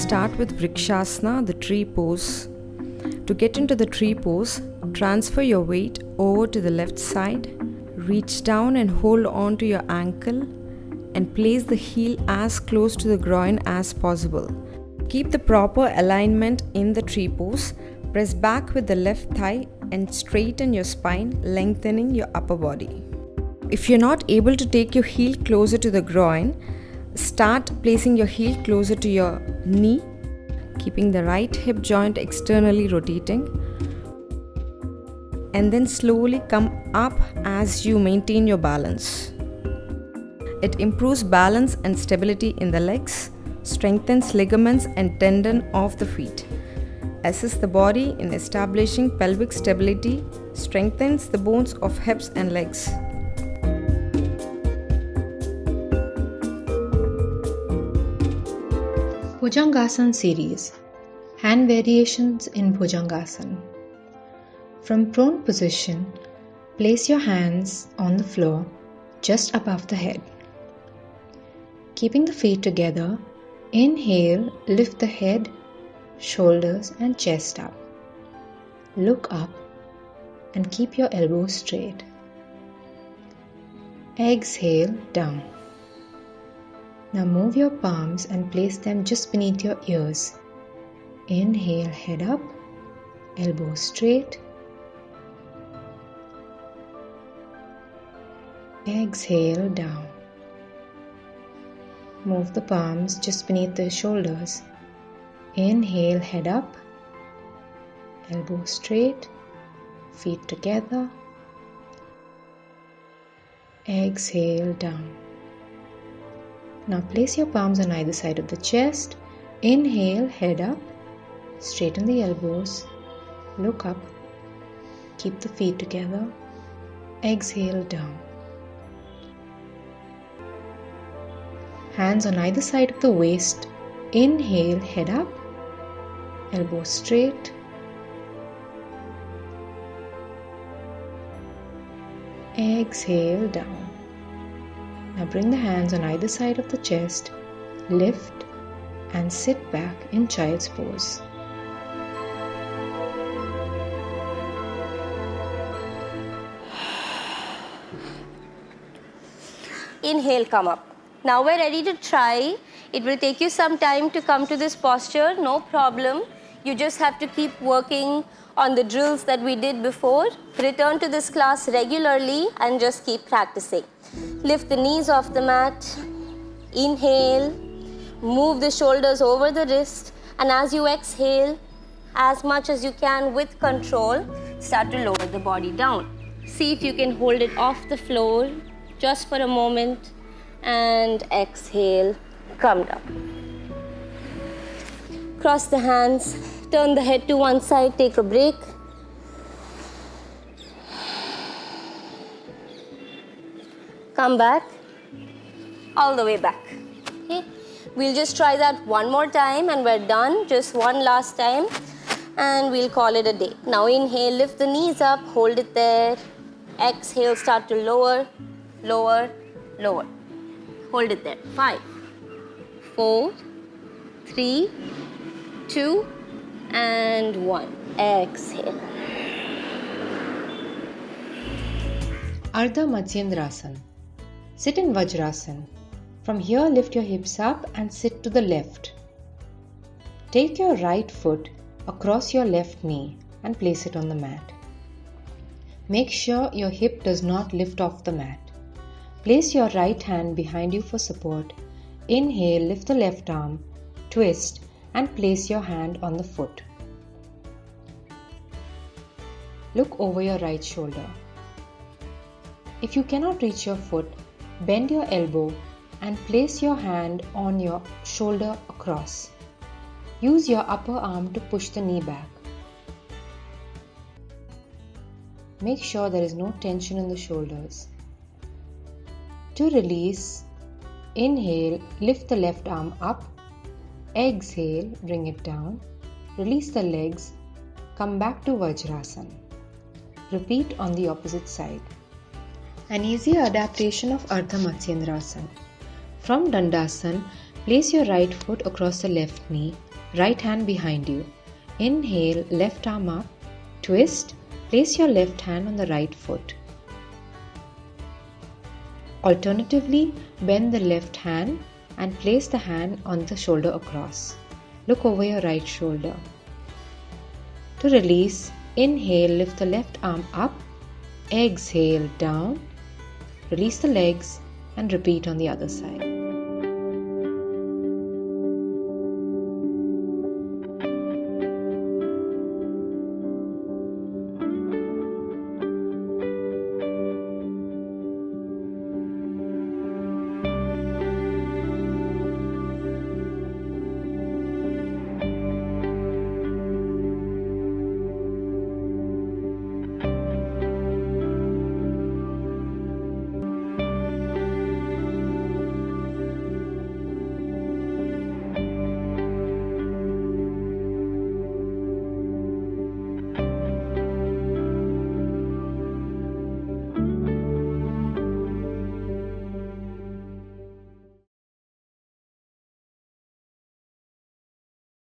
start with Vrksasana, the tree pose. To get into the tree pose, transfer your weight over to the left side, reach down and hold on to your ankle and place the heel as close to the groin as possible. Keep the proper alignment in the tree pose. Press back with the left thigh and straighten your spine, lengthening your upper body. If you're not able to take your heel closer to the groin, start placing your heel closer to your knee, keeping the right hip joint externally rotating, and then slowly come up as you maintain your balance. It improves balance and stability in the legs, strengthens ligaments and tendon of the feet, assists the body in establishing pelvic stability, strengthens the bones of hips and legs. Bhujangasana Series. Hand variations in Bhujangasana. From prone position, place your hands on the floor just above the head. Keeping the feet together, inhale, lift the head, shoulders and chest up. Look up and keep your elbows straight. Exhale, down. Now move your palms and place them just beneath your ears. Inhale, head up, elbows straight. Exhale, down. Move the palms just beneath the shoulders. Inhale, head up, elbows straight, feet together. Exhale, down. Now place your palms on either side of the chest. Inhale, head up, straighten the elbows, look up, keep the feet together. Exhale, down. Hands on either side of the waist. Inhale, head up, elbows straight. Exhale, down. Now bring the hands on either side of the chest, lift and sit back in child's pose. Inhale, come up. Now we're ready to try. It will take you some time to come to this posture, no problem. You just have to keep working on the drills that we did before. Return to this class regularly and just keep practicing. Lift the knees off the mat. Inhale. Move the shoulders over the wrist. And as you exhale, as much as you can with control, start to lower the body down. See if you can hold it off the floor just for a moment. And exhale, come down. Cross the hands, turn the head to one side, take a break. Come back, all the way back. Okay? We'll just try that one more time and we're done. Just one last time and we'll call it a day. Now inhale, lift the knees up, hold it there. Exhale, start to lower, lower, lower. Hold it there. 5, 4, 3, 2, and 1. Exhale. Ardha Matsyendrasana. Sit in Vajrasana. From here, lift your hips up and sit to the left. Take your right foot across your left knee and place it on the mat. Make sure your hip does not lift off the mat. Place your right hand behind you for support. Inhale, lift the left arm, twist and place your hand on the foot. Look over your right shoulder. If you cannot reach your foot, bend your elbow and place your hand on your shoulder across. Use your upper arm to push the knee back. Make sure there is no tension in the shoulders. To release, inhale, lift the left arm up. Exhale, bring it down. Release the legs. Come back to Vajrasana. Repeat on the opposite side. An easy adaptation of Ardha Matsyendrasana. From Dandasana, place your right foot across the left knee Right hand behind you. Inhale, left arm up. Twist. Place your left hand on the right foot. Alternatively, bend the left hand and place the hand on the shoulder across. Look over your right shoulder. To release, inhale, lift the left arm up. Exhale, down. Release the legs and repeat on the other side.